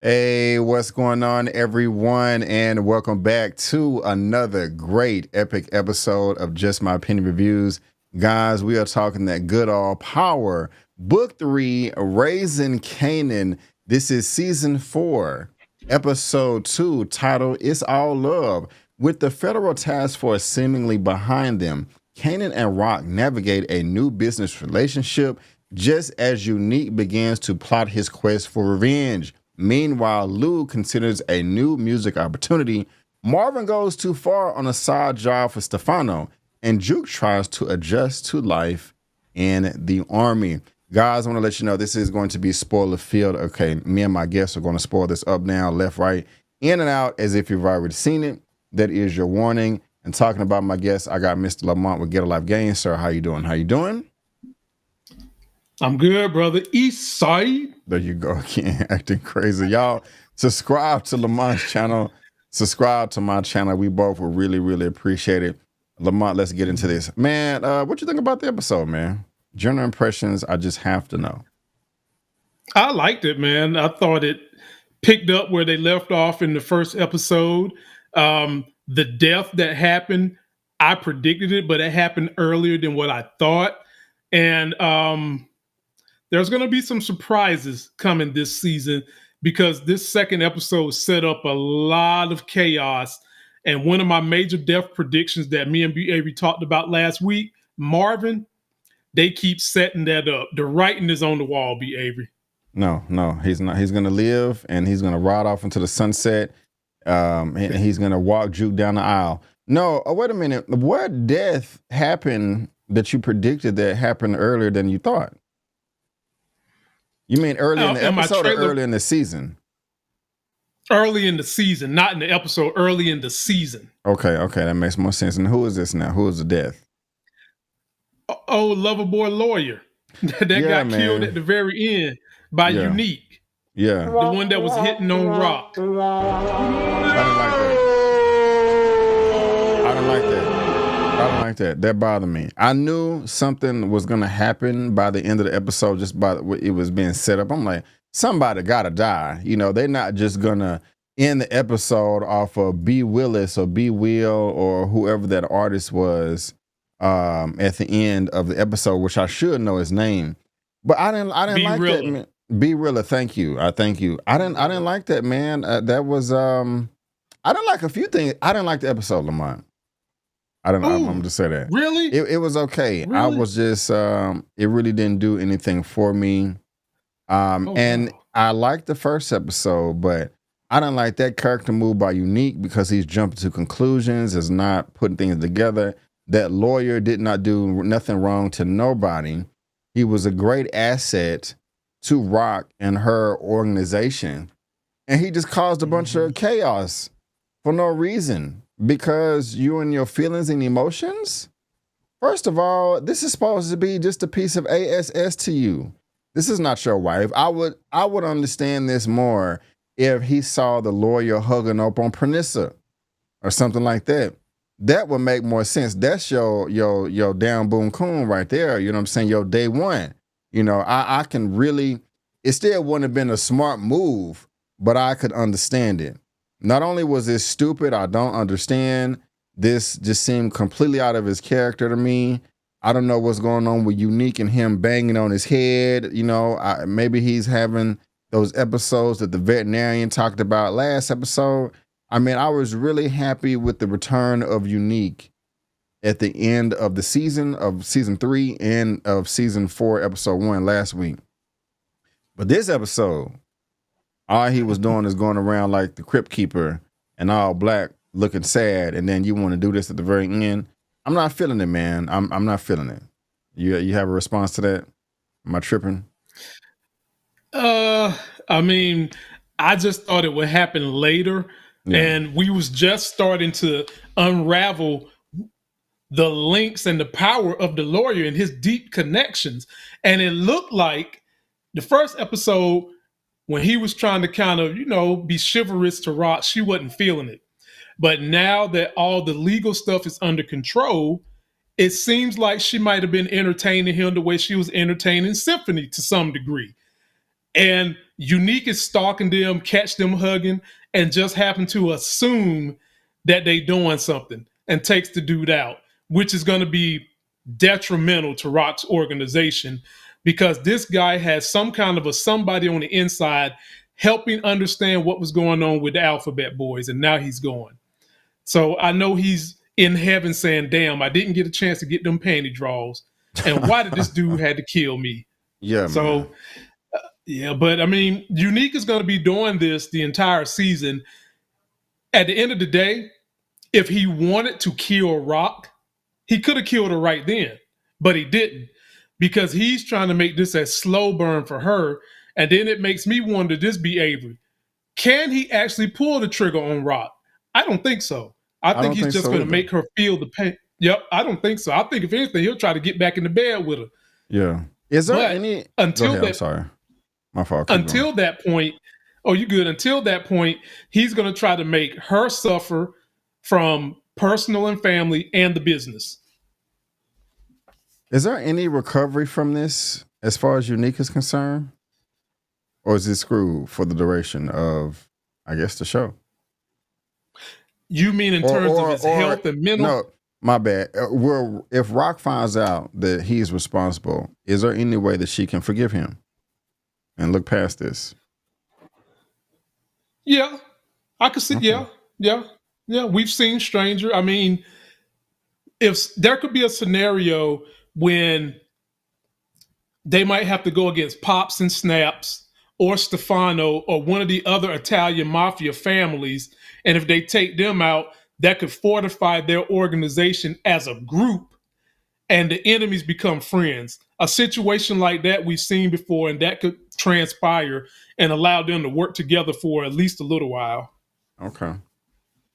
Hey, what's going on, everyone? And welcome back to another great epic episode of Just My Opinion Reviews. Guys, we are talking that good old power. Book 3, Raising Kanan. This is season 4, episode 2, titled It's All Love. With the federal task force seemingly behind them, Kanan and Rock navigate a new business relationship just as Unique begins to plot his quest for revenge. Meanwhile, Lulu considers a new music opportunity. Marvin goes too far on a side job for Stefano, and Juke tries to adjust to life in the army. Guys, I want to let you know this is going to be spoiler filled. Okay, me and my guests are going to spoil this up, down, left, right, in and out as if you've already seen it. That is your warning. And talking about my guests, I got Mr. Lamont with Get a Life Games. Sir, how you doing? How you doing? I'm good, brother. East Side. There you go again, acting crazy. Y'all subscribe to Lamont's channel. Subscribe to my channel. We both will really, really appreciate it. Lamont, let's get into this. Man, what you think about the episode, man? General impressions, I just have to know. I liked it, man. I thought it picked up where they left off in the first episode. The death that happened, I predicted it, but it happened earlier than what I thought. And there's going to be some surprises coming this season because this second episode set up a lot of chaos. And one of my major death predictions that me and B. Avery talked about last week, Marvin, they keep setting that up. The writing is on the wall, B. Avery. No, he's not. He's going to live and he's going to ride off into the sunset. And he's going to walk Juke down the aisle. No, wait a minute. What death happened that you predicted that happened earlier than you thought? You mean early in the episode or early in the season? Early in the season, not in the episode, early in the season. Okay, that makes more sense. And who is this now? Who is the death? Oh, lover boy lawyer that got killed at the very end by Unique. Yeah. The one that was hitting on Rock. I didn't like that. That bothered me. I knew something was going to happen by the end of the episode, just by it was being set up. I'm like, somebody got to die. You know, they're not just going to end the episode off of B. Willis or B. Will or whoever that artist was at the end of the episode, which I should know his name. But I didn't like that, man. B. Rilla, thank you. I thank you. I didn't like that, man. That was I didn't like a few things. I didn't like the episode, Lamont. I'm just say that. Really? It was okay. Really? I was just it really didn't do anything for me. And I liked the first episode, but I didn't like that character move by Unique because he's jumping to conclusions, is not putting things together. That lawyer did not do nothing wrong to nobody. He was a great asset to Rock and her organization. And he just caused a bunch of chaos for no reason. Because you and your feelings and emotions? First of all, this is supposed to be just a piece of ASS to you. This is not your wife. I would understand this more if he saw the lawyer hugging up on Pranissa or something like that. That would make more sense. That's your down boom coon right there. You know what I'm saying? Your day one. You know, I can really, it still wouldn't have been a smart move, but I could understand it. Not only was this stupid, I don't understand. This just seemed completely out of his character to me. I don't know what's going on with Unique and him banging on his head. You know, maybe he's having those episodes that the veterinarian talked about last episode. I mean, I was really happy with the return of Unique at the end of the season of season 3 and of season 4, episode 1 last week. But this episode, all he was doing is going around like the crypt keeper and all black looking sad. And then you want to do this at the very end. I'm not feeling it, man. I'm not feeling it. You have a response to that? Am I tripping? I mean, I just thought it would happen later. Yeah. And we was just starting to unravel the links and the power of the lawyer and his deep connections. And it looked like the first episode, when he was trying to kind of, you know, be chivalrous to Rock, she wasn't feeling it. But now that all the legal stuff is under control, it seems like she might have been entertaining him the way she was entertaining Symphony to some degree. And Unique is stalking them, catch them hugging, and just happen to assume that they doing something and takes the dude out, which is going to be detrimental to Rock's organization because this guy has some kind of a somebody on the inside helping understand what was going on with the Alphabet Boys, and now he's gone. So I know he's in heaven saying, "Damn, I didn't get a chance to get them panty draws, and why did this dude had to kill me?" Yeah, so man. yeah, but I mean, Unique is going to be doing this the entire season. At the end of the day, if he wanted to kill Rock, he could have killed her right then, but he didn't because he's trying to make this a slow burn for her. And then it makes me wonder, this be Avery, can he actually pull the trigger on Rock? I don't think so. I I think don't he's think just so going to either. make her feel the pain. Yep, I don't think so. I think if anything, he'll try to get back in the bed with her. Yeah. Is there But any? Go until ahead. I'm that sorry. My fault. Keep going. until that point, oh, you good. Until that point, he's going to try to make her suffer from personal and family and the business. Is there any recovery from this as far as Unique is concerned? Or is it screwed for the duration of, I guess, the show? You mean in terms of his health and mental? No, my bad. Well, if Rock finds out that he's responsible, is there any way that she can forgive him and look past this? Yeah, I could see. Okay. Yeah. We've seen Stranger. I mean, if there could be a scenario when they might have to go against Pops and Snaps or Stefano or one of the other Italian mafia families, and if they take them out, that could fortify their organization as a group, and the enemies become friends. A situation like that we've seen before, and that could transpire and allow them to work together for at least a little while. Okay.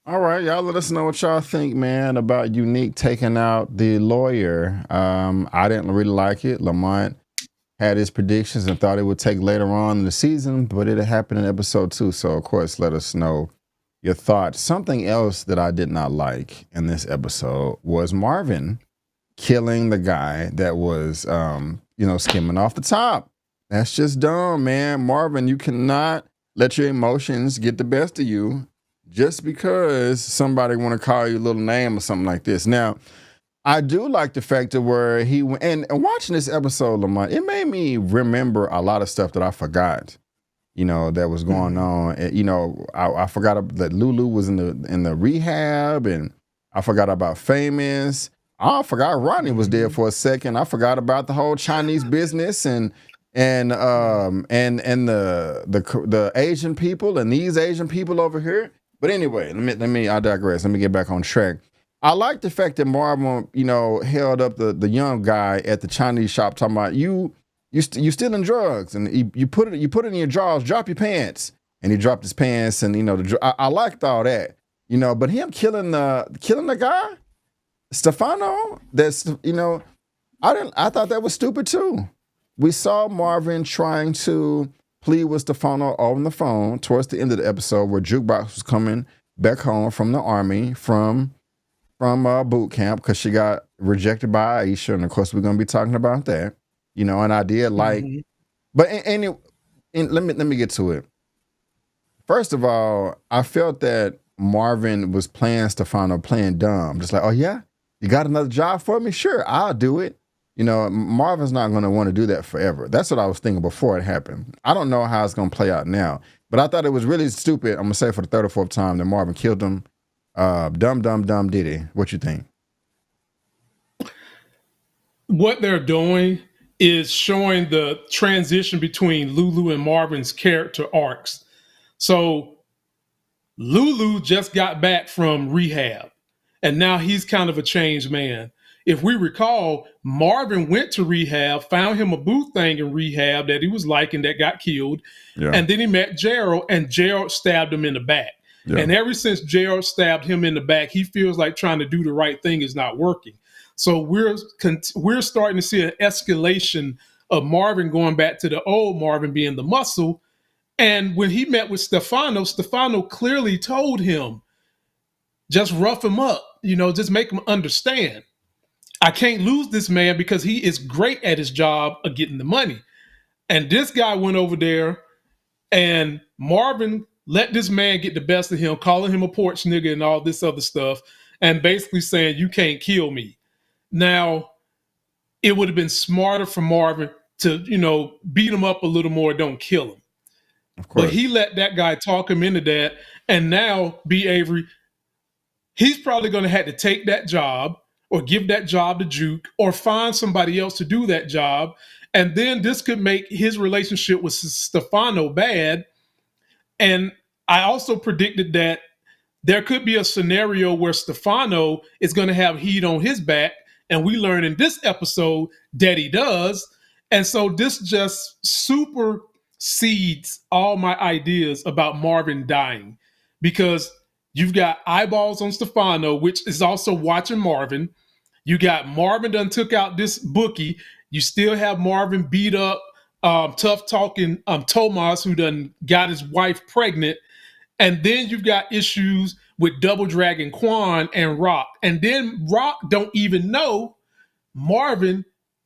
All right, y'all. Let us know what y'all think, man, about Unique taking out the lawyer. I didn't really like it. Lamont had his predictions and thought it would take later on in the season, but it happened in episode 2. So, of course, let us know your thoughts. Something else that I did not like in this episode was Marvin killing the guy that was, skimming off the top. That's just dumb, man. Marvin, you cannot let your emotions get the best of you just because somebody want to call you a little name or something like this. Now, I do like the fact that where he went, and watching this episode, Lamont, it made me remember a lot of stuff that I forgot, that was going on. And, I forgot that Lulu was in the rehab, and I forgot about Famous. I forgot Ronnie was there for a second. I forgot about the whole Chinese business and the Asian people and these Asian people over here. But anyway, I digress. Let me get back on track. I like the fact that Marvin, held up the young guy at the Chinese shop, talking about you stealing drugs, and you put it in your drawers. Drop your pants, and he dropped his pants, and I liked all that, But him killing the guy, Stefano, I thought that was stupid too. We saw Marvin trying to plead with Stefano on the phone towards the end of the episode, where Jukebox was coming back home from the army from boot camp because she got rejected by Aisha, and of course we're gonna be talking about that, and I did like, but let me get to it. First of all, I felt that Marvin was playing Stefano, playing dumb, just like, oh yeah, you got another job for me? Sure, I'll do it. Marvin's not going to want to do that forever. That's what I was thinking before it happened. I don't know how it's going to play out now, but I thought it was really stupid. I'm going to say for the third or fourth time that Marvin killed him. Dumb did he? What you think? What they're doing is showing the transition between Lulu and Marvin's character arcs. So Lulu just got back from rehab, and now he's kind of a changed man. If we recall, Marvin went to rehab, found him a booth thing in rehab that he was liking that got killed. Yeah. And then he met Gerald, and Gerald stabbed him in the back. Yeah. And ever since Gerald stabbed him in the back, he feels like trying to do the right thing is not working. So we're starting to see an escalation of Marvin going back to the old Marvin being the muscle. And when he met with Stefano clearly told him, just rough him up, just make him understand. I can't lose this man because he is great at his job of getting the money. And this guy went over there, and Marvin let this man get the best of him, calling him a porch nigga and all this other stuff, and basically saying, you can't kill me. Now, it would have been smarter for Marvin to, beat him up a little more, don't kill him. Of course. But he let that guy talk him into that. And now, B. Avery, he's probably going to have to take that job or give that job to Juke or find somebody else to do that job. And then this could make his relationship with Stefano bad. And I also predicted that there could be a scenario where Stefano is going to have heat on his back. And we learn in this episode that he does. And so this just supersedes all my ideas about Marvin dying, because you've got eyeballs on Stefano, which is also watching Marvin. You got Marvin done took out this bookie. You still have Marvin beat up, tough talking Tomas, who done got his wife pregnant. And then you've got issues with Double Dragon Quan and Rock. And then Rock don't even know Marvin.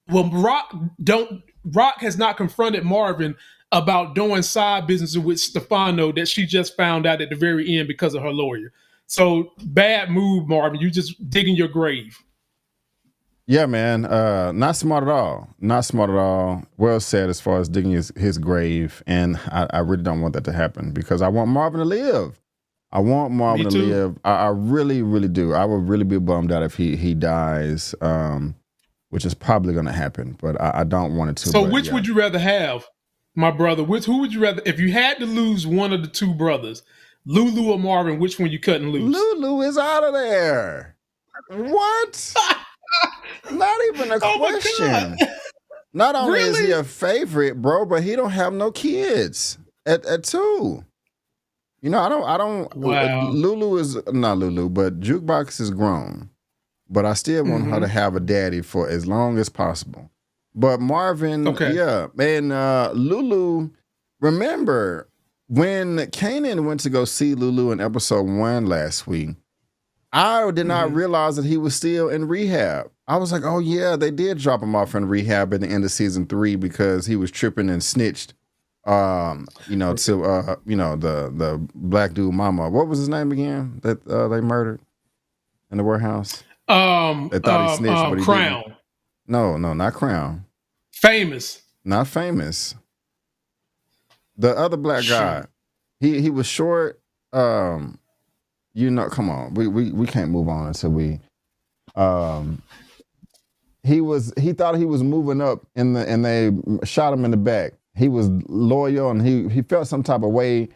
Well, Rock has not confronted Marvin about doing side business with Stefano that she just found out at the very end because of her lawyer. So bad move, Marvin. You just digging your grave. Yeah, man. Not smart at all. Not smart at all. Well said as far as digging his grave. And I really don't want that to happen, because I want Marvin to live. I want Marvin to live. I really, really do. I would really be bummed out if he dies, which is probably going to happen. But I don't want it to. So which would you rather have, my brother? Who would you rather? If you had to lose one of the two brothers, Lulu or Marvin, which one you couldn't lose? Lulu is out of there. What? Not even a question. Not only is he a favorite, bro, but he don't have no kids at 2. I don't. Wow. Lulu is not Lulu, but Jukebox is grown. But I still want her to have a daddy for as long as possible. But Marvin, yeah, and Lulu. Remember when Kanan went to go see Lulu in episode 1 last week? I did not realize that he was still in rehab. I was like, oh yeah, they did drop him off in rehab at the end of season 3 because he was tripping and snitched, to the black dude mama. What was his name again that they murdered in the warehouse? They thought he snitched, but he Crown. didn't. No, not Crown. Famous. Not Famous. The other black guy. He was short. Come on. We can't move on until we he thought he was moving up and they shot him in the back. He was loyal and he felt some type of way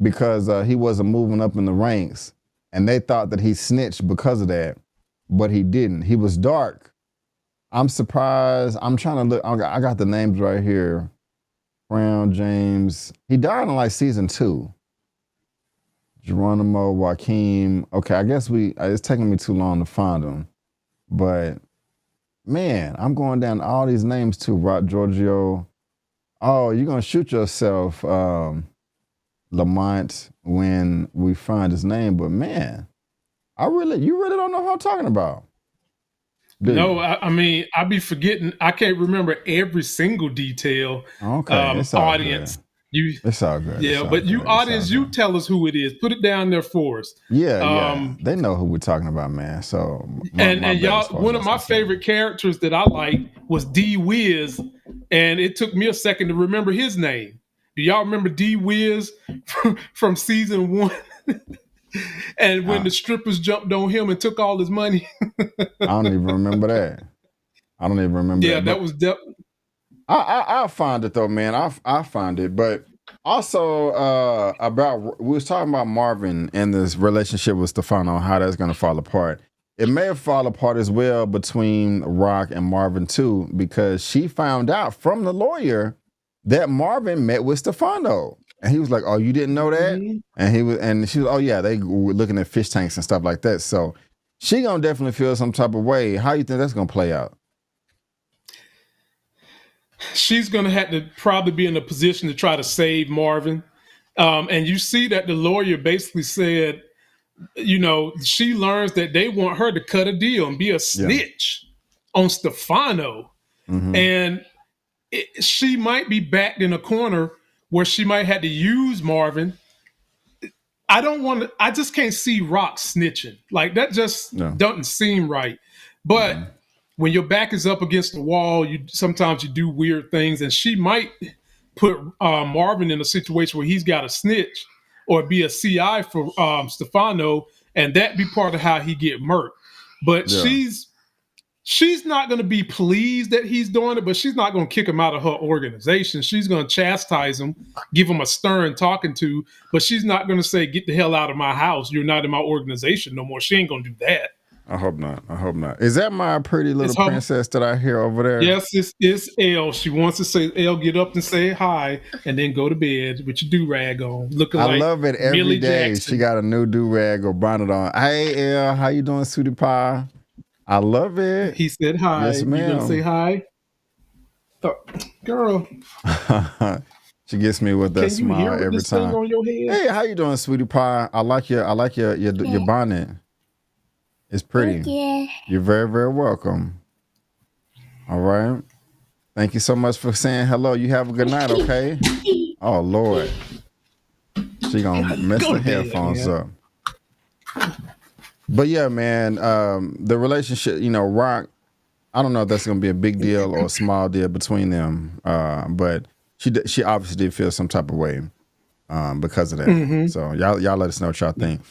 because he wasn't moving up in the ranks, and they thought that he snitched because of that, but he didn't. He was dark. I'm surprised. I'm trying to look. I got the names right here. Brown James. He died in like season 2. Geronimo, Joaquin. Okay, I guess it's taking me too long to find them. But, man, I'm going down all these names too. Rock Giorgio. Oh, you're going to shoot yourself, Lamont, when we find his name. But, man, you really don't know who I'm talking about. No, I mean, I be forgetting. I can't remember every single detail. Okay, it's all audience. Good. It's all good. Yeah, but you audience, you tell us who it is. Put it down there for us. Yeah. They know who we're talking about, man. So and y'all, one of my favorite characters that I liked was D Wiz, and it took me a second to remember his name. Do y'all remember D Wiz from season 1? And when the strippers jumped on him and took all his money. I don't even remember that. Yeah, that was I'll find it though, man. I'll find it. But also we was talking about Marvin and this relationship with Stefano, how that's gonna fall apart. It may have fallen apart as well between Rock and Marvin too, because she found out from the lawyer that Marvin met with Stefano. And he was like, "Oh, you didn't know that?" And she was, "Oh yeah, they were looking at fish tanks and stuff like that." So she gonna definitely feel some type of way. How you think that's gonna play out? She's gonna have to probably be in a position to try to save Marvin. And you see that the lawyer basically said, she learns that they want her to cut a deal and be a snitch on Stefano. And she might be backed in a corner where she might have to use Marvin. I just can't see Rock snitching. Like that just doesn't seem right. But when your back is up against the wall, sometimes you do weird things, and she might put Marvin in a situation where he's got to snitch or be a CI for Stefano, and that be part of how he get murked. But she's not going to be pleased that he's doing it, but she's not going to kick him out of her organization. She's going to chastise him, give him a stern talking to, but she's not going to say, get the hell out of my house. You're not in my organization no more. She ain't going to do that. I hope not. I hope not. Is that my pretty little princess that I hear over there? Yes, it's Elle. She wants to say, Elle, get up and say hi, and then go to bed with your do-rag on. Looking I like love it every Millie day. Jackson. She got a new do-rag or bonnet on. Hey, Elle, how you doing, sweetie pie? I love it. He said hi. Yes, ma'am. You gonna say hi? Girl. She gets me with that smile every time. On your head? Hey, how you doing, sweetie pie? I like your bonnet. It's pretty. Yeah. You're very, very welcome. All right. Thank you so much for saying hello. You have a good night, okay? Oh, Lord. She gonna mess the headphones up. But yeah, man, the relationship, Rock, I don't know if that's going to be a big deal or a small deal between them, but she obviously did feel some type of way because of that. Mm-hmm. So y'all let us know what y'all think.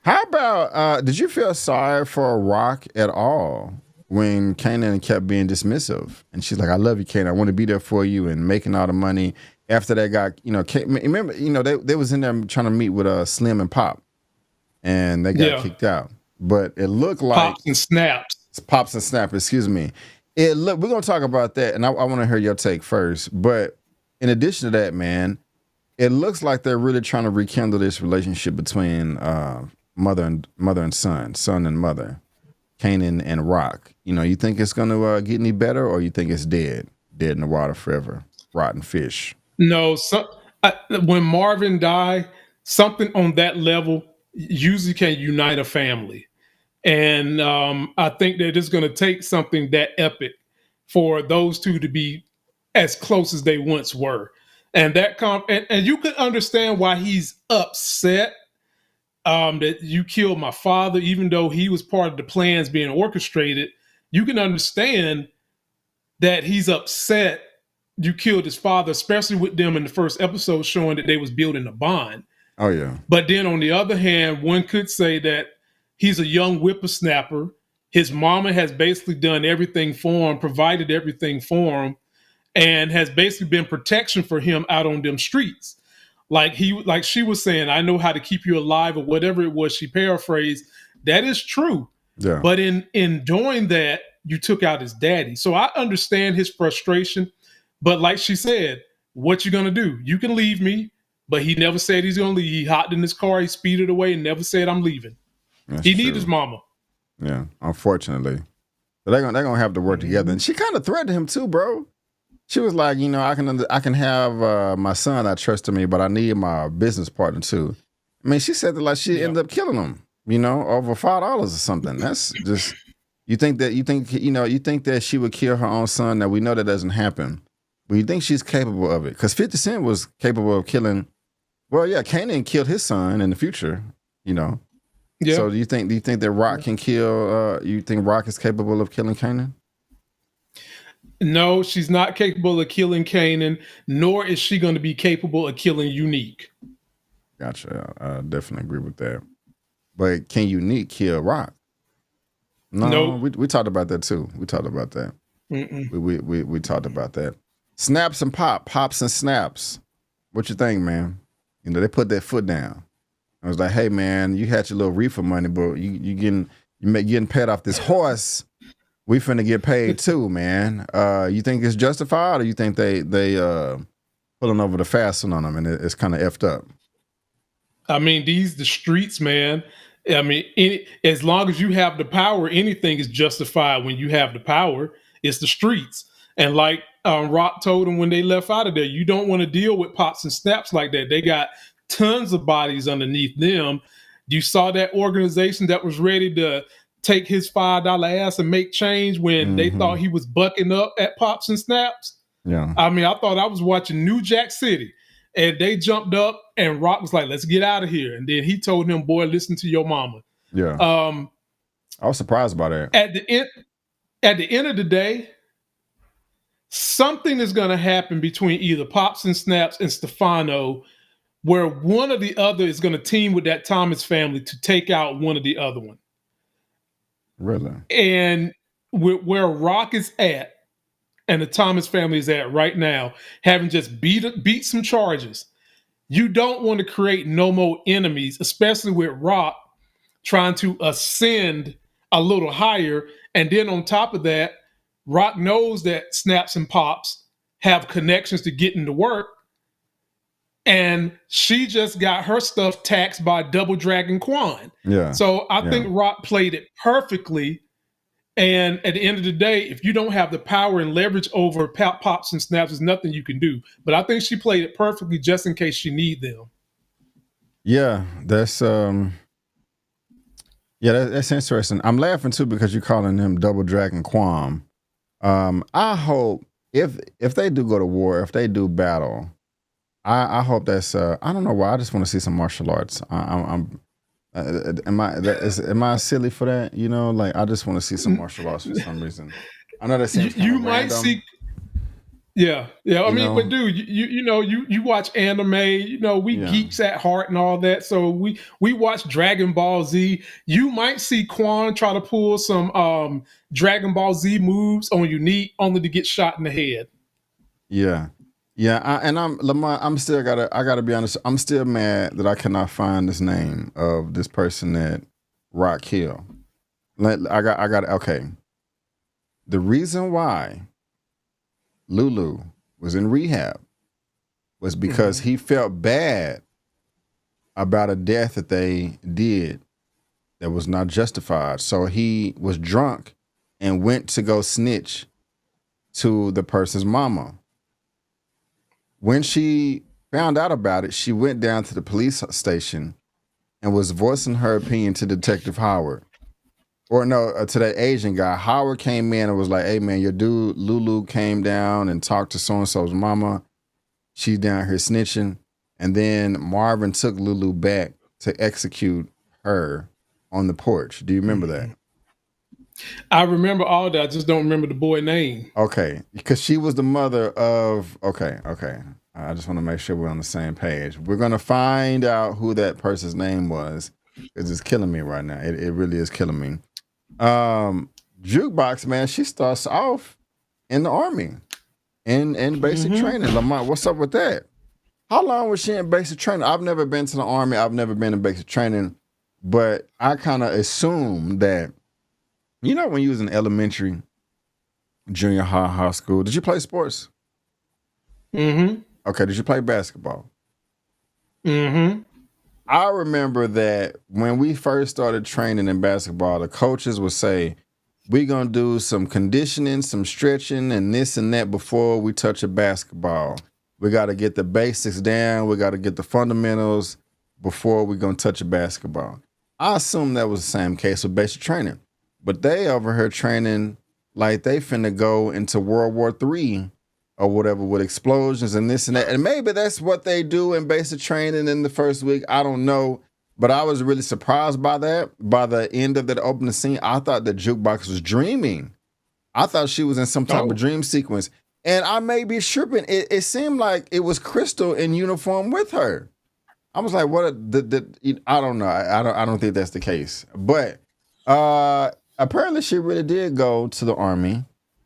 How about, did you feel sorry for Rock at all when Kanan kept being dismissive? And she's like, I love you, Kanan. I want to be there for you, and making all the money. After that guy, remember, they was in there trying to meet with Slim and Pop, and they got kicked out. But it looked like Pops and Snaps. Pops and Snap, excuse me. We're going to talk about that, and I want to hear your take first. But in addition to that, man, it looks like they're really trying to rekindle this relationship between mother and son and mother, Kanan and Rock. You think it's going to get any better, or you think it's dead in the water forever, rotten fish? No, when Marvin died, something on that level usually can unite a family. And I think that it's going to take something that epic for those two to be as close as they once were. And and you can understand why he's upset that you killed my father, even though he was part of the plans being orchestrated. You can understand that he's upset you killed his father, especially with them in the first episode showing that they was building a bond. Oh, yeah. But then on the other hand, one could say that he's a young whippersnapper. His mama has basically done everything for him, provided everything for him, and has basically been protection for him out on them streets. Like she was saying, I know how to keep you alive, or whatever it was she paraphrased. That is true. Yeah. But in doing that, you took out his daddy. So I understand his frustration. But like she said, what you gonna do? You can leave me. But he never said he's gonna leave. He hopped in his car, he speeded away, and never said I'm leaving. He needs his mama. Yeah, unfortunately. But they're gonna have to work together. And she kind of threatened him too, bro. She was like, I can have my son I trust in me, but I need my business partner too. I mean, she said that like she ended up killing him, over $5 or something. That's just you think that she would kill her own son. Now we know that doesn't happen. But you think she's capable of it? Because 50 Cent was capable of killing. Well, yeah, Kanan killed his son in the future. Yeah. So do you think that Rock can kill? You think Rock is capable of killing Kanan? No, she's not capable of killing Kanan, nor is she going to be capable of killing Unique. Gotcha. I definitely agree with that. But can Unique kill Rock? No, nope. we talked about that too. We talked about that. We talked about that. Snaps and pops and snaps. What you think, man? They put that foot down. I was like, hey, man, you had your little reefer money, but you getting paid off this horse. We finna get paid too, man. You think it's justified, or you think they pulling over the fast one on them and it's kind of effed up? I mean, the streets, man. I mean, as long as you have the power, anything is justified when you have the power. It's the streets. And like Rock told him when they left out of there, you don't want to deal with pops and snaps like that. They got tons of bodies underneath them. You saw that organization that was ready to take his $5 ass and make change when they thought he was bucking up at pops and snaps. Yeah. I mean, I thought I was watching New Jack City, and they jumped up, and Rock was like, "Let's get out of here." And then he told him, "Boy, listen to your mama." Yeah. I was surprised by that. At the end of the day, something is going to happen between either Pops and Snaps and Stefano, where one or the other is going to team with that Thomas family to take out one or the other one. Really? And where Rock is at, and the Thomas family is at right now, having just beat some charges, you don't want to create no more enemies, especially with Rock trying to ascend a little higher. And then on top of that, Rock knows that Snaps and Pops have connections to get into work. And she just got her stuff taxed by Double Dragon Quan. Yeah. So I think Rock played it perfectly. And at the end of the day, if you don't have the power and leverage over Pops and Snaps, there's nothing you can do. But I think she played it perfectly just in case she need them. Yeah, that's that's interesting. I'm laughing too because you're calling him Double Dragon Quam. I hope if they do go to war, if they do battle, I hope that's I don't know why. I just want to see some martial arts. Am I silly for that? You know, like I just want to see some martial arts for some reason. I know that seems kind of might random. see. Yeah. I mean, but dude, you watch anime. You know, we geeks at heart and all that. So we watch Dragon Ball Z. You might see Quan try to pull some Dragon Ball Z moves on Unique, only to get shot in the head. Yeah. I'm still gotta be honest. I'm still mad that I cannot find this name of this person that Rock killed. Okay. The reason why Lulu was in rehab was because he felt bad about a death that they did that was not justified. So he was drunk and went to go snitch to the person's mama. When she found out about it, she went down to the police station and was voicing her opinion to Detective Howard. Or no, to that Asian guy. Howard came in and was like, "Hey man, your dude Lulu came down and talked to so-and-so's mama. She's down here snitching." And then Marvin took Lulu back to execute her on the porch. Do you remember that? I remember all that. I just don't remember the boy name. Okay, because she was the mother of. Okay. I just want to make sure we're on the same page. We're gonna find out who that person's name was. It's killing me right now. It really is killing me. Jukebox, man, she starts off in the Army in basic training. Lamont, what's up with that? How long was she in basic training? I've never been to the Army. I've never been in basic training, but I kind of assumed that, you know, when you was in elementary, junior high school, did you play sports? Okay, did you play basketball? I remember that when we first started training in basketball, the coaches would say, we're going to do some conditioning, some stretching, and this and that before we touch a basketball. We got to get the basics down. We got to get the fundamentals before we're going to touch a basketball. I assume that was the same case with basic training. But they over here training like they finna go into World War III or whatever with explosions and this and that. And maybe that's what they do in basic training in the first week. I don't know. But I was really surprised by that. By the end of that opening scene, I thought the Jukebox was dreaming. I thought she was in some type of dream sequence. And I may be tripping. It seemed like it was Crystal in uniform with her. I was like, what? I don't know. I don't think that's the case. But apparently she really did go to the Army.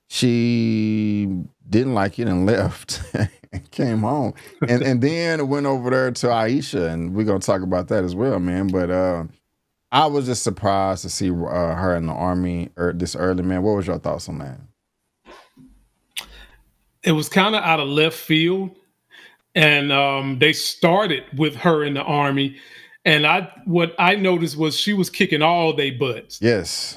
She didn't like it and left and came home. And then went over there to Aisha, and we're going to talk about that as well, man. But I was just surprised to see her in the Army this early, man. What was your thoughts on that? It was kind of out of left field. And they started with her in the Army. And what I noticed was she was kicking all their butts. Yes.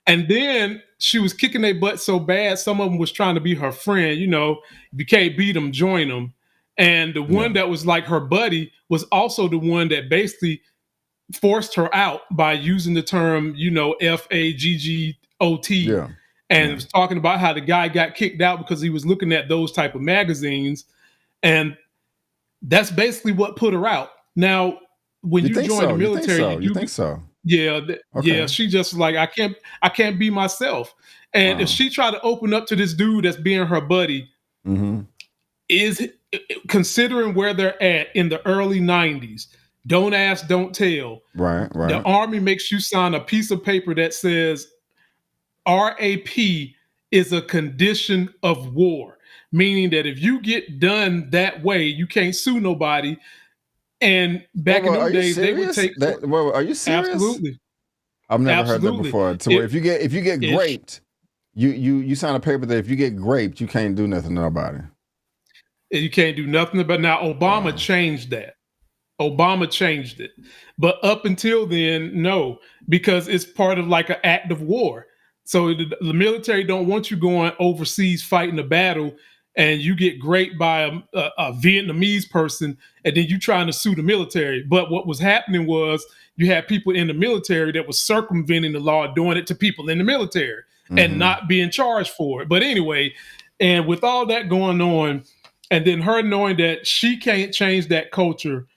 And then she was kicking their butt so bad, some of them was trying to be her friend. You know, if you can't beat them, join them. And the one that was like her buddy was also the one that basically forced her out by using the term, you know, FAGGOT. Yeah. and was talking about how the guy got kicked out because he was looking at those type of magazines, and that's basically what put her out. Now, when you join the military, you think so? Yeah, yeah. She just like, I can't be myself. And if she tried to open up to this dude that's being her buddy, is considering where they're at in the early 90s. Don't ask, don't tell. Right. The Army makes you sign a piece of paper that says RAP is a condition of war, meaning that if you get done that way, you can't sue nobody. And back in those days, they would take. Are you serious? Absolutely. I've never heard that before. To where if you get graped, you sign a paper that if you get graped, you can't do nothing to nobody. You can't do nothing. But now Obama changed that. Obama changed it. But up until then, no, because it's part of like an act of war. So the military don't want you going overseas fighting a battle and you get raped by a Vietnamese person and then you trying to sue the military. But what was happening was you had people in the military that was circumventing the law, doing it to people in the military and not being charged for it. But anyway, and with all that going on, and then her knowing that she can't change that culture,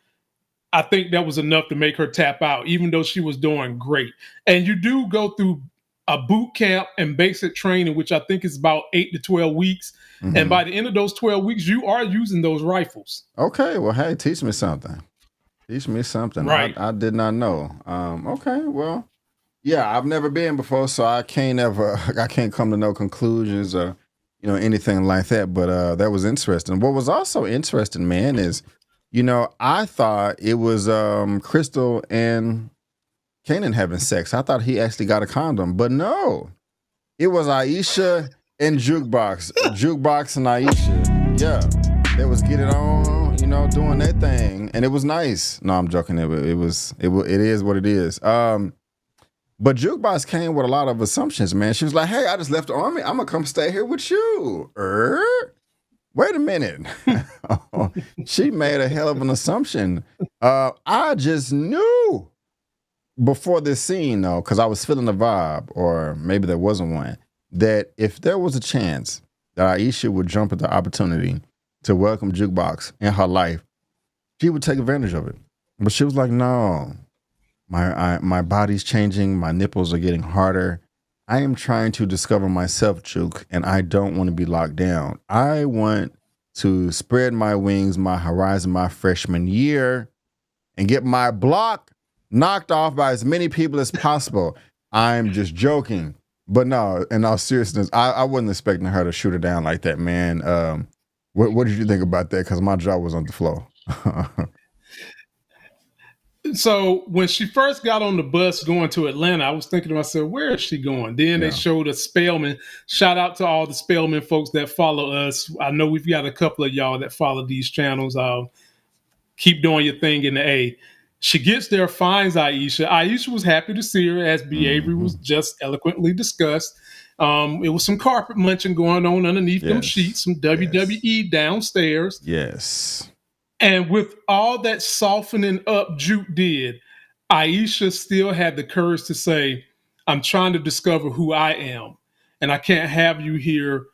I think that was enough to make her tap out, even though she was doing great. And you do go through a boot camp and basic training, which I think is about 8 to 12 weeks. And by the end of those 12 weeks, you are using those rifles. Okay. Well, hey, teach me something. Teach me something. Right. I did not know. Okay. Well, yeah, I've never been before, so I can't come to no conclusions or, anything like that. But that was interesting. What was also interesting, man, is, I thought it was Crystal and Kanan having sex. I thought he actually got a condom, but no, it was Aisha and Jukebox and Aisha. Yeah, they was getting on, doing their thing, and it was nice. No, I'm joking. It is what it is. But Jukebox came with a lot of assumptions, man. She was like, "Hey, I just left the Army. I'm gonna come stay here with you." Wait a minute. She made a hell of an assumption. I just knew before this scene, though, because I was feeling the vibe, or maybe there wasn't one, that if there was a chance that Aisha would jump at the opportunity to welcome Jukebox in her life, she would take advantage of it. But she was like, no, my body's changing. My nipples are getting harder. I am trying to discover myself, Juke, and I don't want to be locked down. I want to spread my wings, my horizon, my freshman year, and get my block knocked off by as many people as possible. I'm just joking. But no, in all seriousness, I wasn't expecting her to shoot her down like that, man. What did you think about that? Because my jaw was on the floor. So when she first got on the bus going to Atlanta, I was thinking to myself, where is she going? Then they showed us Spelman. Shout out to all the Spelman folks that follow us. I know we've got a couple of y'all that follow these channels. Keep doing your thing in the A. She gets there, finds Aisha. Aisha was happy to see her, as B. Avery was just eloquently discussed. It was some carpet munching going on underneath them sheets, some WWE downstairs. Yes. And with all that softening up Juke did, Aisha still had the courage to say, I'm trying to discover who I am. And I can't have you here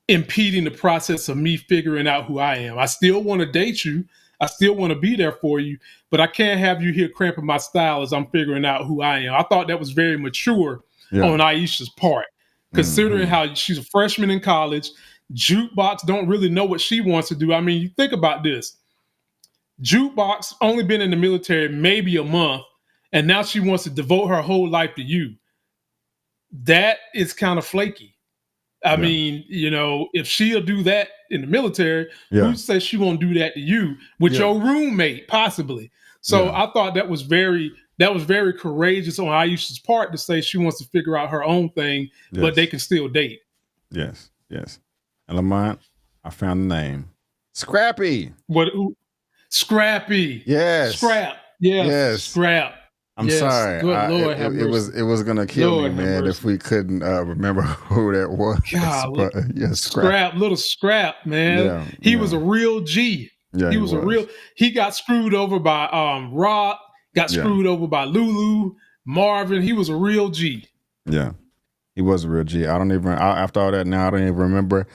impeding the process of me figuring out who I am. I still want to date you. I still want to be there for you, but I can't have you here cramping my style as I'm figuring out who I am. I thought that was very mature on Aisha's part, considering how she's a freshman in college. Jukebox don't really know what she wants to do. I mean, you think about this. Jukebox only been in the military maybe a month, and now she wants to devote her whole life to you. That is kind of flaky. I mean, if she'll do that in the military, who says she won't do that to you with your roommate, possibly? So I thought that was very courageous on Aisha's part to say she wants to figure out her own thing, but they can still date. Yes. And Lamont, I found the name. Scrappy. What? Scrappy. Yes. Scrap. Yes. Scrap. I'm sorry. Good Lord, it was gonna kill me, man, if we couldn't remember who that was. God, but, Scrap, little Scrap, man. He was a real G. Yeah, he was a real. He got screwed over by Rock. Got screwed over by Lulu, Marvin. He was a real G. Yeah. He was a real G. I don't even after all that now I don't even remember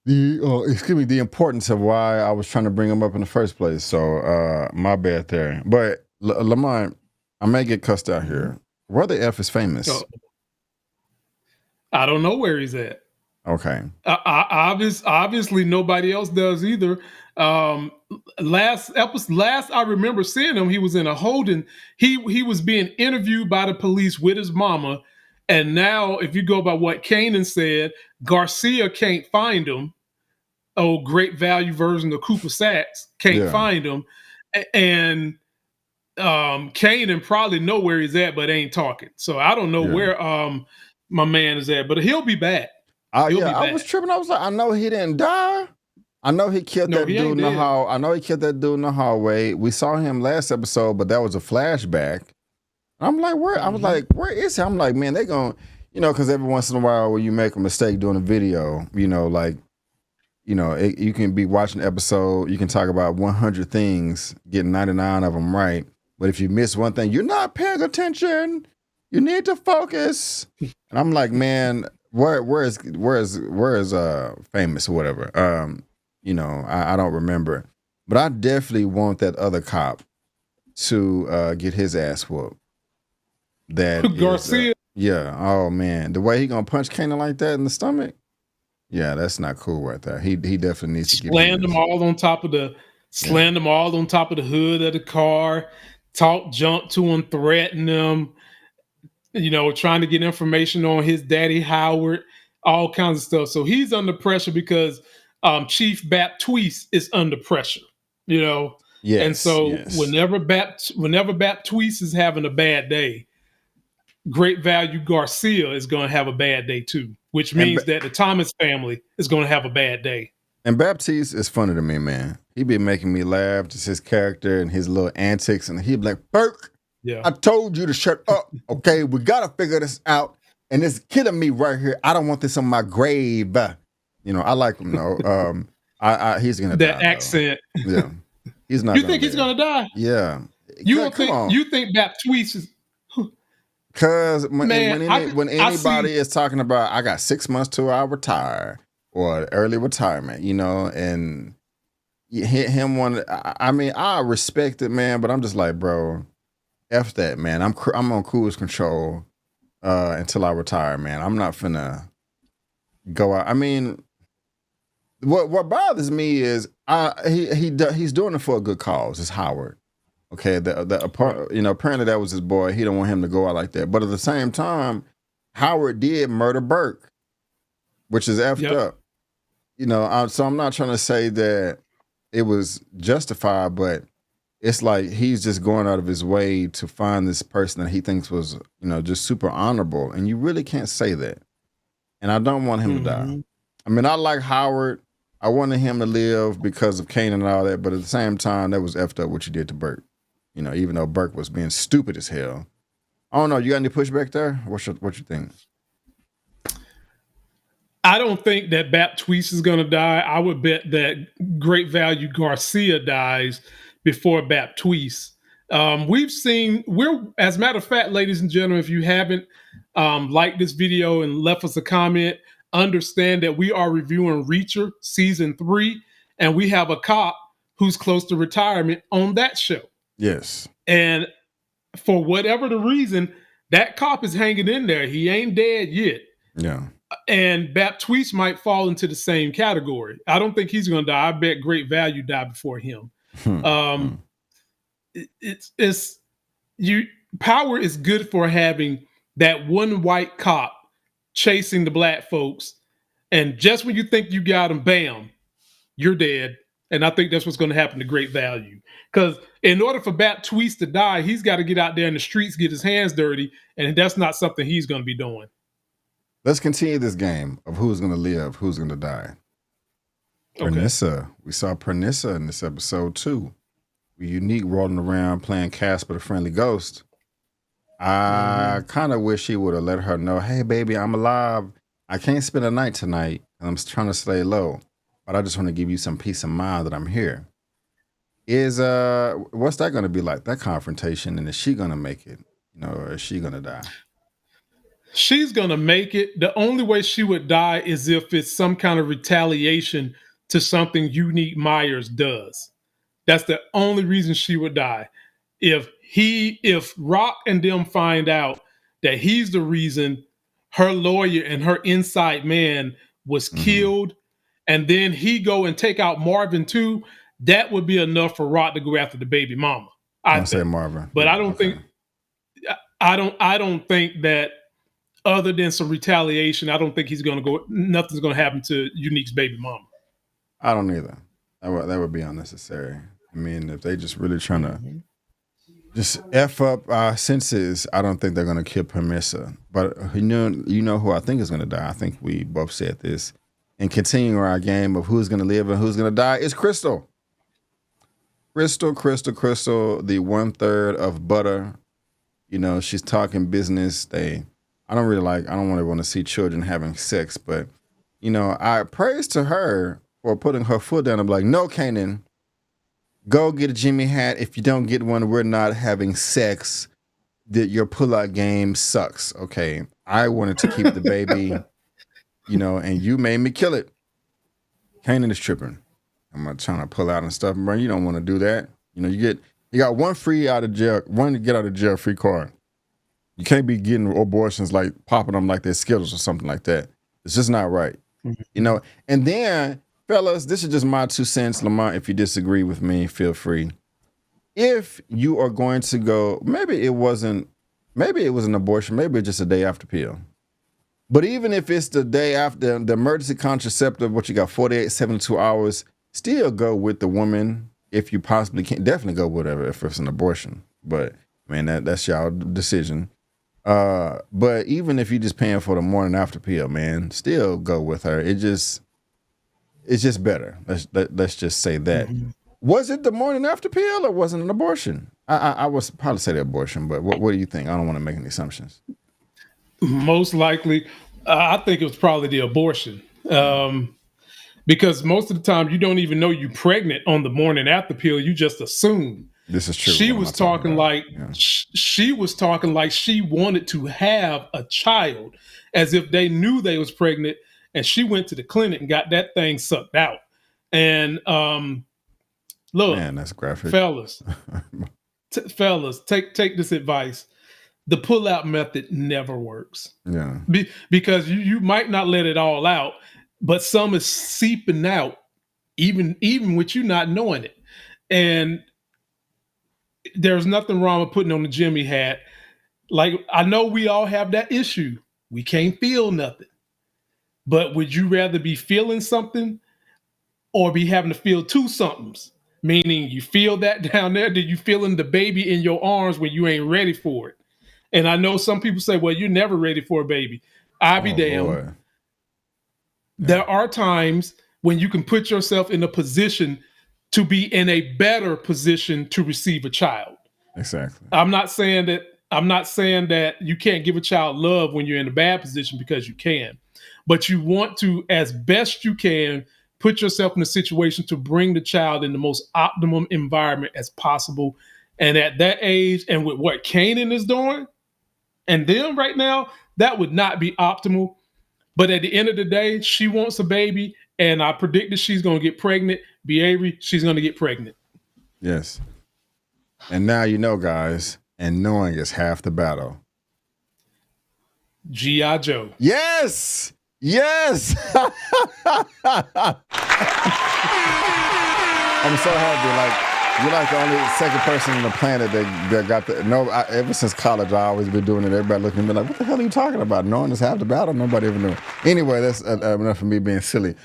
the importance of why I was trying to bring him up in the first place. So my bad there. But Lamont, I may get cussed out here. Where the F is famous? I don't know where he's at. Okay. Obviously nobody else does either. Last I remember seeing him, he was in a holding. He was being interviewed by the police with his mama. And now, if you go by what Kanan said, Garcia can't find him. Oh, great value version of Cooper Sacks can't find him. And Kanan probably know where he's at, but ain't talking. So I don't know where my man is at, but he'll be back. I was tripping. I was like, I know he didn't die. I know he killed that dude in the hall. I know he killed that dude in the hallway. We saw him last episode, but that was a flashback. I'm like, where? I was like, where is he? I'm like, man, they gonna, because every once in a while when you make a mistake doing a video, you can be watching an episode, you can talk about 100 things, getting 99 of them right. But if you miss one thing, you're not paying attention. You need to focus. And I'm like, man, where is famous or whatever? I don't remember. But I definitely want that other cop to get his ass whooped. That Garcia. Yeah. Oh man, the way he gonna punch Kanan like that in the stomach. Yeah, that's not cool right there. He definitely needs to get slammed them all on top of the hood of the car, talk junk to him, threaten them, trying to get information on his daddy Howard, all kinds of stuff. So he's under pressure because Chief Baptiste is under pressure, Yes, and so whenever Baptiste is having a bad day, Great Value Garcia is going to have a bad day too, which means that the Thomas family is going to have a bad day. And Baptiste is funny to me, man. He be making me laugh, just his character and his little antics, and he'd be like, Burke, I told you to shut up, okay? We got to figure this out, and it's killing me right here. I don't want this on my grave. I like him, though. He's going to die. That accent. Though. Yeah. He's not. You think he's going to die? Yeah. You think Baptiste is... Because when anybody is talking about, I got 6 months till I retire or early retirement, and him one. I respect it, man, but I'm just like, bro, F that, man. I'm on cruise control until I retire, man. I'm not finna go out. I mean, what bothers me is he's doing it for a good cause. It's Howard. Okay, apparently that was his boy. He don't want him to go out like that. But at the same time, Howard did murder Burke, which is effed up. So I'm not trying to say that it was justified, but it's like he's just going out of his way to find this person that he thinks was, just super honorable. And you really can't say that. And I don't want him to die. I mean, I like Howard. I wanted him to live because of Kanan and all that. But at the same time, that was effed up what you did to Burke. Even though Burke was being stupid as hell. I don't know. You got any pushback there? What you think? I don't think that Baptiste is going to die. I would bet that Great Value Garcia dies before Baptiste. As a matter of fact, ladies and gentlemen, if you haven't liked this video and left us a comment, understand that we are reviewing Reacher season 3, and we have a cop who's close to retirement on that show. Yes. And for whatever the reason, that cop is hanging in there. He ain't dead yet. Yeah. And Baptiste might fall into the same category. I don't think he's going to die. I bet Great Value died before him. Power is good for having that one white cop chasing the black folks. And just when you think you got him, bam, you're dead. And I think that's what's going to happen to Great Value. Because in order for Baptiste to die, he's got to get out there in the streets, get his hands dirty, and that's not something he's going to be doing. Let's continue this game of who's going to live, who's going to die. Okay. Pernissa. We saw Pernissa in this episode too. Unique rolling around playing Casper the Friendly Ghost. I kind of wish he would have let her know, hey, baby, I'm alive. I can't spend a night tonight. I'm trying to stay low. But I just want to give you some peace of mind that I'm here. What's that going to be like, that confrontation? And is she going to make it? Or is she going to die? She's gonna make it. The only way she would die is if it's some kind of retaliation to something Unique Myers does. That's the only reason she would die. If Rock and them find out that he's the reason her lawyer and her inside man was killed, and then he go and take out Marvin too, that would be enough for Rock to go after the baby mama. I say think. Marvin, But I don't think I don't think that other than some retaliation, I don't think he's gonna go. Nothing's gonna happen to Unique's baby mama. I don't either. That would be unnecessary. I mean, if they just really trying to just F up our senses, I don't think they're gonna kill Permissa. But you know who I think is gonna die. I think we both said this. And continuing our game of who's gonna live and who's gonna die is Crystal. Crystal, the 1/3 of Butter. You know, she's talking business. I don't really want to see children having sex, but you know, I praise to her for putting her foot down and be like, no, Kanan, go get a Jimmy hat. If you don't get one, we're not having sex. Your pullout game sucks. Okay. I wanted to keep the baby, you know, and you made me kill it. Kanan is tripping. I'm not trying to pull out and stuff, bro. You don't want to do that. You know, you got one get out of jail free card. You can't be getting abortions like popping them like they're Skittles or something like that. It's just not right. You know, and then, fellas, this is just my 2 cents. Lamont, if you disagree with me, feel free. If you are going to go, maybe it was an abortion, maybe it's just a day after pill. But even if it's the day after the emergency contraceptive, what you got, 48, 72 hours, still go with the woman if you possibly can. Definitely go with her if it's an abortion. But, man, that's y'all decision. But even if you're just paying for the morning after pill, man, still go with her. It's just better. Let's just say that. Was it the morning after pill or was it an abortion? I was probably say the abortion, but what do you think? I don't want to make any assumptions. Most likely, I think it was probably the abortion. Because most of the time you don't even know you're pregnant on the morning after pill. You just assume. This is true. She was talking like she was talking like she wanted to have a child, as if they knew they was pregnant, and she went to the clinic and got that thing sucked out. And look, man, that's graphic, fellas. Fellas, take this advice. The pull-out method never works. Yeah, because you might not let it all out, but some is seeping out, even with you not knowing it. And there's nothing wrong with putting on the Jimmy hat. Like, I know we all have that issue. We can't feel nothing. But would you rather be feeling something or be having to feel 2 somethings? Meaning you feel that down there, then you feeling the baby in your arms when you ain't ready for it. And I know some people say, well, you're never ready for a baby. I'll be damned. Yeah. There are times when you can put yourself in a position to be in a better position to receive a child. Exactly. I'm not saying that you can't give a child love when you're in a bad position, because you can. But you want to, as best you can, put yourself in a situation to bring the child in the most optimum environment as possible. And at that age, and with what Kanan is doing, and them right now, that would not be optimal. But at the end of the day, she wants a baby, and I predict that she's going to get pregnant. Be Avery, she's going to get pregnant. Yes. And now you know, guys, and knowing is half the battle. G.I. Joe. Yes! Yes! I'm so happy. Like, you're like the only second person on the planet that got the ever since college, I always been doing it. Everybody looking at me like, what the hell are you talking about? Knowing is half the battle? Nobody ever knew. Anyway, that's enough of me being silly.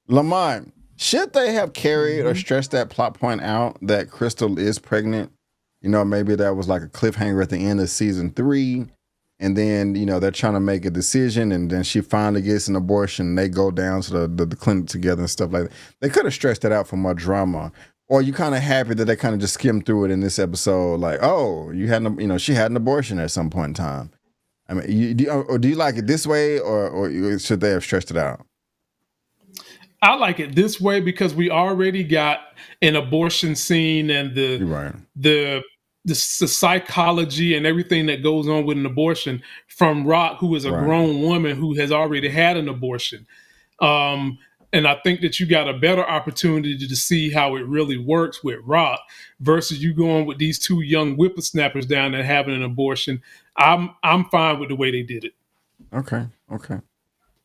Lamont, should they have carried or stretched that plot point out that Crystal is pregnant? You know, maybe that was like a cliffhanger at the end of season 3. And then, you know, they're trying to make a decision, and then she finally gets an abortion, and they go down to the clinic together and stuff like that. They could have stretched that out for more drama. Or you kind of happy that they kind of just skimmed through it in this episode, like, oh, she had an abortion at some point in time. I mean, do you like it this way, or should they have stretched it out? I like it this way because we already got an abortion scene, and the the psychology and everything that goes on with an abortion from Rock, who is a Right. grown woman who has already had an abortion. And I think that you got a better opportunity to see how it really works with Rock versus you going with these two young whippersnappers down there having an abortion. I'm fine with the way they did it. Okay. Okay.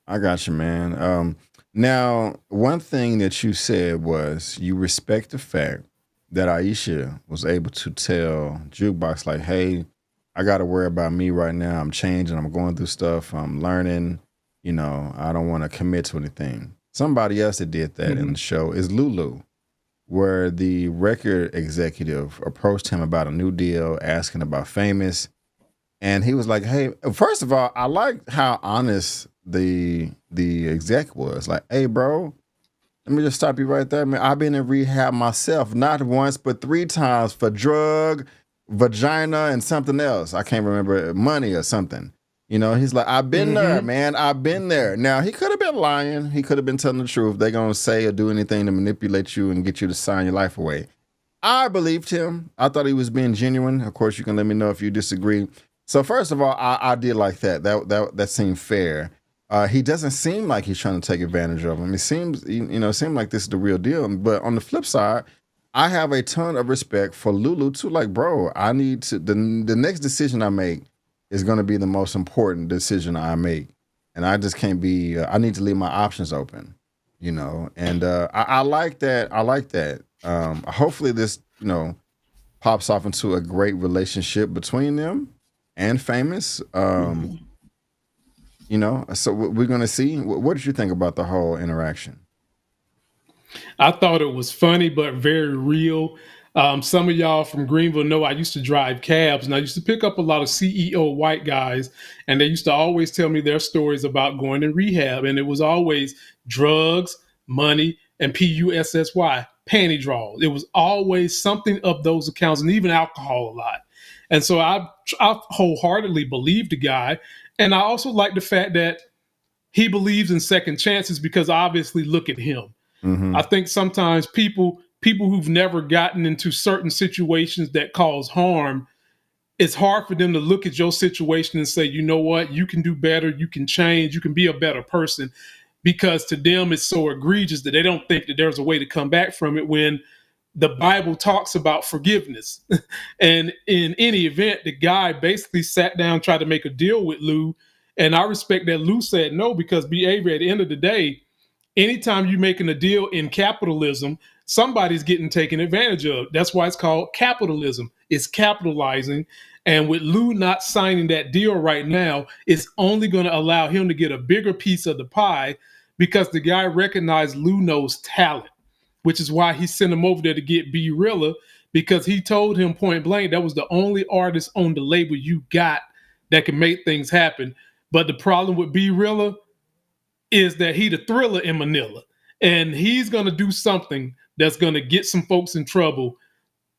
I got you, man. Now, one thing that you said was you respect the fact that Aisha was able to tell Jukebox, like, hey, I got to worry about me right now. I'm changing. I'm going through stuff. I'm learning. I don't want to commit to anything. Somebody else that did that in the show is Lulu, where the record executive approached him about a new deal, asking about Famous. And he was like, "Hey, first of all, I like how honest the exec was. Like, hey, bro, let me just stop you right there, man. I've been in rehab myself, not once but 3 times for drug, vagina, and something else. I can't remember, money or something. He's like, I've been there, man. I've been there. Now he could have been lying. He could have been telling the truth. They're gonna say or do anything to manipulate you and get you to sign your life away. I believed him. I thought he was being genuine. Of course, you can let me know if you disagree. So first of all, I did like that. That seemed fair. He doesn't seem like he's trying to take advantage of him. It seems, it seemed like this is the real deal. But on the flip side, I have a ton of respect for Lulu too. Like, bro, I need to the next decision I make is going to be the most important decision I make, and I just can't be. I need to leave my options open, And I like that. I like that. Hopefully, this pops off into a great relationship between them and Famous. So we're gonna see. What did you think about the whole interaction? I thought it was funny, but very real. Some of y'all from Greenville know I used to drive cabs, and I used to pick up a lot of CEO white guys, and they used to always tell me their stories about going in rehab, and it was always drugs, money, and PUSSY, panty draws. It was always something of those accounts, and even alcohol a lot. And so I wholeheartedly believed the guy, and I also like the fact that he believes in second chances because obviously look at him. Mm-hmm. I think sometimes people who've never gotten into certain situations that cause harm, it's hard for them to look at your situation and say, you know what, you can do better, you can change, you can be a better person, because to them it's so egregious that they don't think that there's a way to come back from it when the Bible talks about forgiveness. And in any event, the guy basically sat down, tried to make a deal with Lou. And I respect that Lou said no, because behavior at the end of the day, anytime you're making a deal in capitalism, somebody's getting taken advantage of. That's why it's called capitalism. It's capitalizing. And with Lou not signing that deal right now, it's only going to allow him to get a bigger piece of the pie because the guy recognized Lou knows talent, which is why he sent him over there to get B Rilla, because he told him point blank that was the only artist on the label you got that can make things happen. But the problem with B Rilla is that he the thriller in Manila, and he's going to do something that's going to get some folks in trouble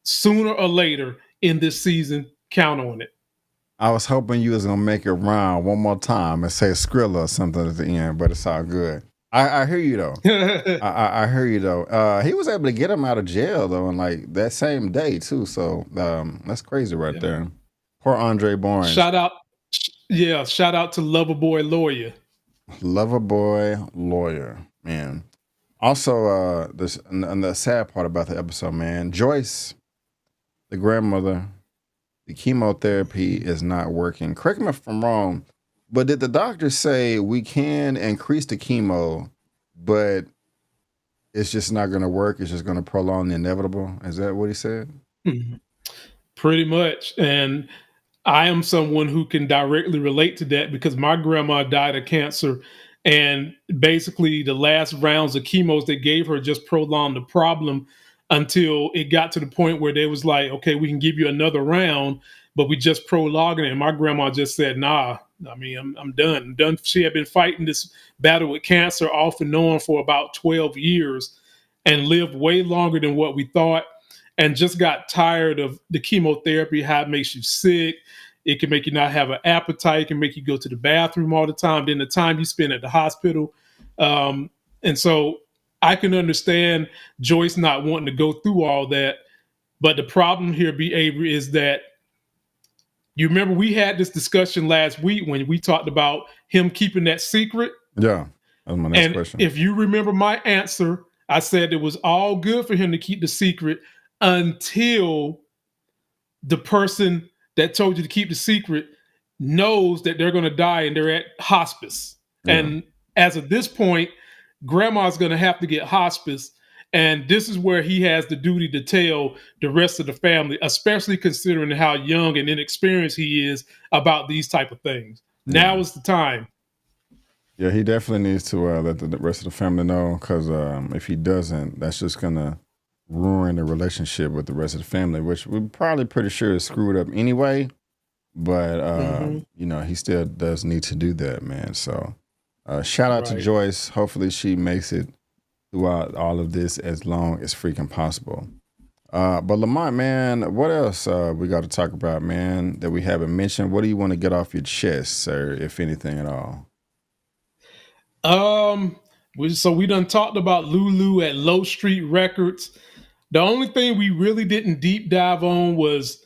sooner or later in this season. Count on it. I was hoping you was gonna make it rhyme one more time and say Skrilla or something at the end, but it's all good. I hear you though. I hear you though. He was able to get him out of jail though, and like that same day too. So that's crazy right there. Poor Andre Barnes. Shout out to Loverboy Lawyer. Loverboy Lawyer, man. Also, this and the sad part about the episode, man. Joyce, the grandmother, the chemotherapy is not working. Correct me if I'm wrong, but did the doctor say we can increase the chemo, but it's just not going to work? It's just going to prolong the inevitable? Is that what he said? Mm-hmm. Pretty much. And I am someone who can directly relate to that because my grandma died of cancer. And basically, the last rounds of chemos they gave her just prolonged the problem until it got to the point where they was like, okay, we can give you another round, but we just prolonging it. And my grandma just said, nah, I mean, I'm done. I'm done. She had been fighting this battle with cancer off and on for about 12 years and lived way longer than what we thought, and just got tired of the chemotherapy, how it makes you sick. It can make you not have an appetite. It can make you go to the bathroom all the time. Then the time you spend at the hospital. And so I can understand Joyce not wanting to go through all that. But the problem here, B. Avery, is that you remember we had this discussion last week when we talked about him keeping that secret. Yeah, that's my next And question. if you remember my answer, I said it was all good for him to keep the secret until the person that told you to keep the secret knows that they're going to die and they're at hospice. Yeah. And as of this point, grandma's going to have to get hospice. And this is where he has the duty to tell the rest of the family, especially considering how young and inexperienced he is about these type of things. Now is the time. Yeah, he definitely needs to let the rest of the family know, because if he doesn't, that's just gonna ruin the relationship with the rest of the family, which we're probably pretty sure is screwed up anyway. But you know, he still does need to do that, man. So shout out to Joyce. Hopefully she makes it throughout all of this as long as freaking possible. But Lamont, man, what else we got to talk about, man, that we haven't mentioned? What do you want to get off your chest, sir, if anything at all? So we done talked about Lulu at Low Street Records. The only thing we really didn't deep dive on was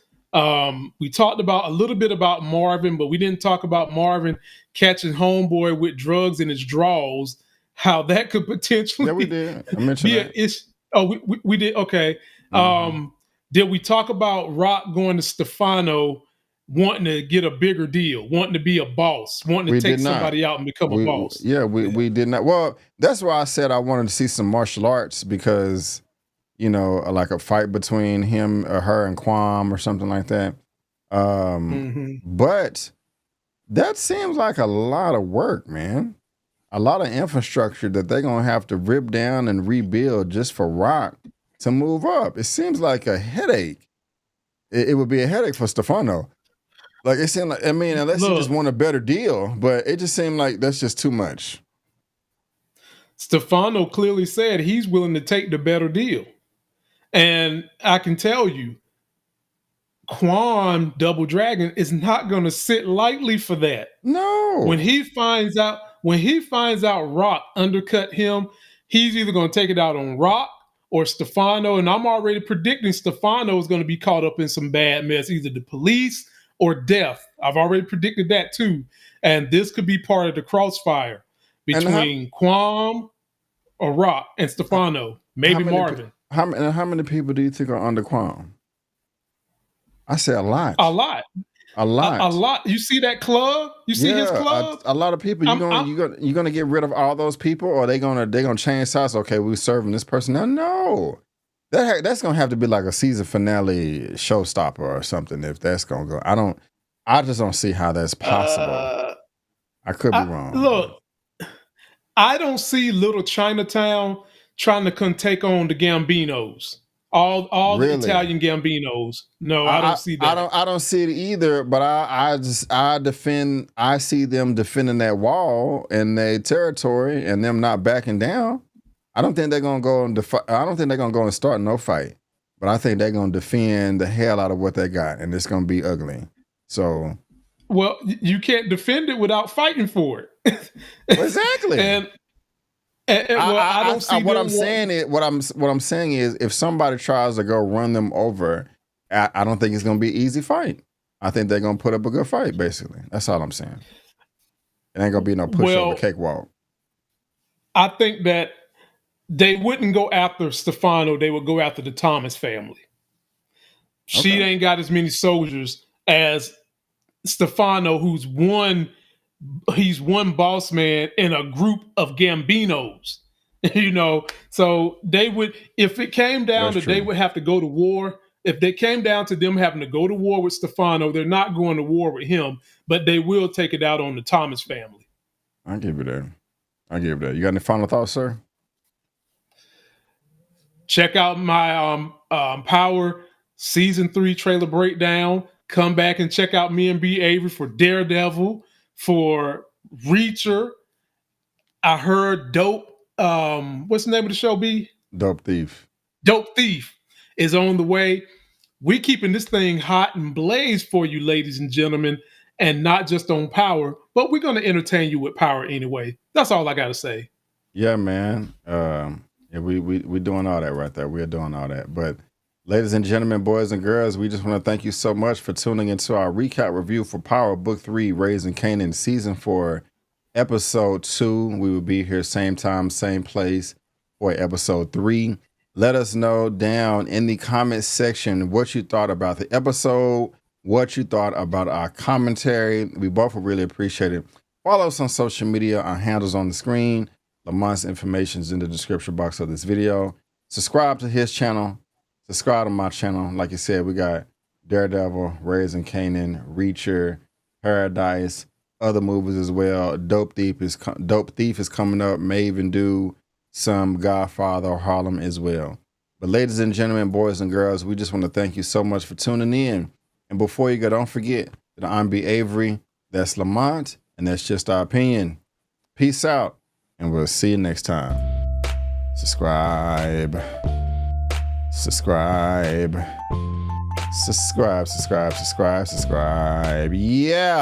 we talked about a little bit about Marvin, but we didn't talk about Marvin catching homeboy with drugs in his drawers. How that could potentially we did. I mentioned be an issue. Oh, we did. Okay. Did we talk about Rock going to Stefano, wanting to get a bigger deal, wanting to be a boss, wanting to take somebody out and become a boss? We did not. Well, that's why I said I wanted to see some martial arts, because, you know, like a fight between him or her and Quam or something like that. But that seems like a lot of work, man. A lot of infrastructure that they're going to have to rip down and rebuild just for Rock to move up. It seems like a headache. It would be a headache for Stefano. Like, it seemed like, I mean, unless he just want a better deal, but it just seemed like that's just too much. Stefano clearly said he's willing to take the better deal. And I can tell you, Quan Double Dragon is not going to sit lightly for that. No. When he finds out Rock undercut him, he's either going to take it out on Rock or Stefano. And I'm already predicting Stefano is going to be caught up in some bad mess, either the police or death. I've already predicted that too. And this could be part of the crossfire between Quam or Rock and Stefano, maybe Marvin. How many people do you think are under Quam? I say a lot. A lot. A lot. A lot. You see that club? You see his club? A lot of people. You gonna get rid of all those people, or they gonna change sides? Okay, we're serving this person now. No, that's gonna have to be like a season finale showstopper or something. If that's gonna go, I just don't see how that's possible. I could be wrong. Look, I don't see Little Chinatown trying to come take on the Gambinos. All the Italian Gambinos. No, I don't see that. I don't see it either. But I see them defending that wall and their territory and them not backing down. I don't think they're gonna go and I don't think they're gonna go and start no fight. But I think they're gonna defend the hell out of what they got, and it's gonna be ugly. So, well, you can't defend it without fighting for it. Exactly. I don't see what I'm saying is if somebody tries to go run them over, I don't think it's going to be an easy fight. I think they're going to put up a good fight, basically. That's all I'm saying. It ain't going to be no pushover cakewalk. I think that they wouldn't go after Stefano. They would go after the Thomas family. Okay. She ain't got as many soldiers as Stefano, he's one boss man in a group of Gambinos, you know. So they would, if it came down to they would have to go to war. If they came down to them having to go to war with Stefano, they're not going to war with him, but they will take it out on the Thomas family. I give you that. You got any final thoughts, sir? Check out my Power Season 3 trailer breakdown. Come back and check out me and B. Avery for Daredevil, for Reacher. I heard Dope. What's the name of the show, B? Dope Thief. Dope Thief is on the way. We keeping this thing hot and blaze for you, ladies and gentlemen, and not just on Power, but we're going to entertain you with Power anyway. That's all I got to say. Yeah, man. Yeah, we doing all that right there. We're doing all that. But Ladies and gentlemen, boys and girls, we just want to thank you so much for tuning into our recap review for Power Book 3, Raising Kanan, Season 4, Episode 2. We will be here same time, same place for Episode 3. Let us know down in the comment section what you thought about the episode, what you thought about our commentary. We both will really appreciate it. Follow us on social media. Our handles on the screen. Lamont's information is in the description box of this video. Subscribe to his channel. Subscribe to my channel. Like I said, we got Daredevil, Raising Kanan, Reacher, Paradise, other movies as well. Dope Thief is coming up. May even do some Godfather or Harlem as well. But ladies and gentlemen, boys and girls, we just want to thank you so much for tuning in. And before you go, don't forget that I'm B. Avery, that's Lamont, and that's just our opinion. Peace out, and we'll see you next time. Subscribe. Yeah.